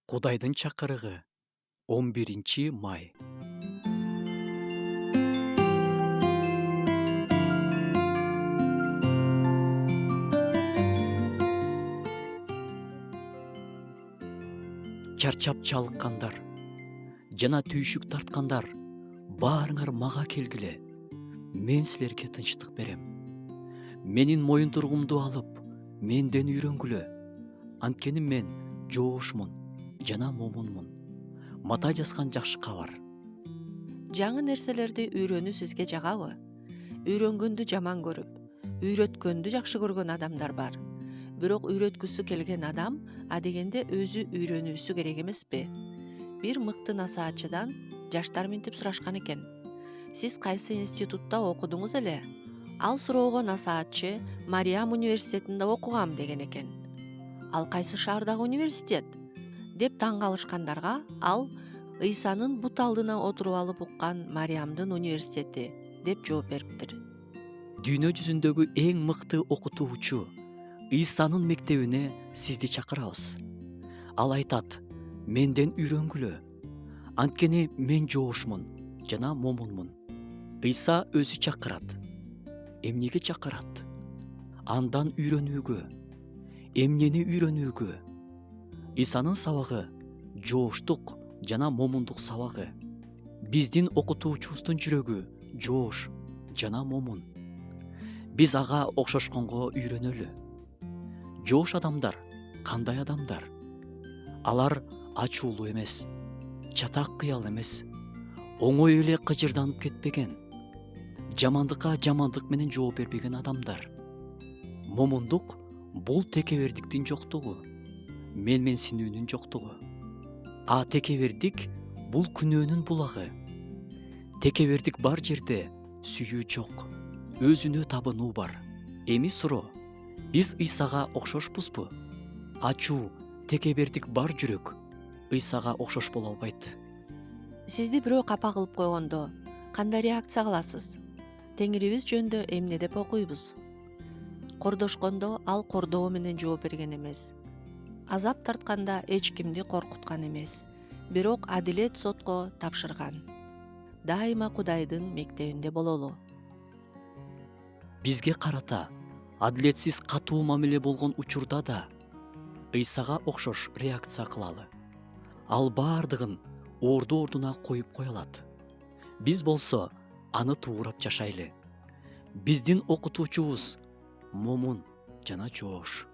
Кудайдын чакырыгы 11 май. Чарчап чалыккандар жана түйшүк тарткандар, баарыңар мага келгиле. Мен силерге тынчтык берем. Менин моюндургумду алып, менден үйрөнгүлө. Анткени мен жоошмун жана момунмун. Матай жазган жакшы кабар. Жаңы нерселерди үйрөнүү сизге жагабы? Үйрөнгөндү жаман көрүп, үйрөткөндү жакшы көргөн адамдар бар. Бирок үйрөткүсү келген адам адегенде өзү үйрөнүүсү керек эмеспи? Бир мыкты насаатчыдан жаштар минтип сурашкан экен. Сиз кайсы институтта окудуңуз эле? Ал суроого насаатчы Мариам университетинде окугам деген экен. Ал кайсы шаардагы университет? Деп таң калышкандарга ал Ыйсанын бут алдына отуруп алып уккан Мариамдын университети деп жооп бериптир. Дүйнө жүзүндөгү эң мыкты окутуучу Ыйсанын мектебине сизди чакырабыз. Ал айтат: менден үйрөнгүлө. Анткени мен жоошмун жана момунмун. Ыйса өзү чакырат. Эмнеге чакырат? Андан үйрөнүүгө. Эмнени үйрөнүүгө? Ыйсанын сабагы жооштук жана момундук сабагы. Биздин окутуучубуздун жүрөгү жоош жана момун. Биз ага окшошконго үйрөнөлү. Жоош адамдар кандай адамдар? Алар ачуулуу эмес, чатак кыял эмес, оңой эле кыжырданып кетпеген, жамандыкка жамандык менен жооп бербеген адамдар. Момундук бул текебердиктин жоктугу, менменсинүүнүн жоктугу. А текебердик бул күнөөнүн булагы. Текебердик бар жерде сүйүү жок, өзүнө табынуу бар. Эми суроо: биз Ыйсага окшошпузбу? Ачуу, текебердик бар жүрөк Ыйсага окшош боло албайт. Сизди бирөө капа кылып койгондо кандай реакция кыласыз? Теңирибиз жөнүндө эмне деп окуйбуз? Кордошкондо ал кордоо менен жооп берген эмес. Азап тартканда эч кимди коркуткан эмес. Бирок адилет сотко тапшырган. Дайыма Кудайдын мектебинде бололу. Бизге карата адилетсиз катуу мамиле болгон учурда да Ыйсага окшош реакция кылалы. Ал баардыгын орду ордуна коюп кое алат. Биз болсо аны туурап жашайлы. Биздин окутуучубуз момун жана жоош.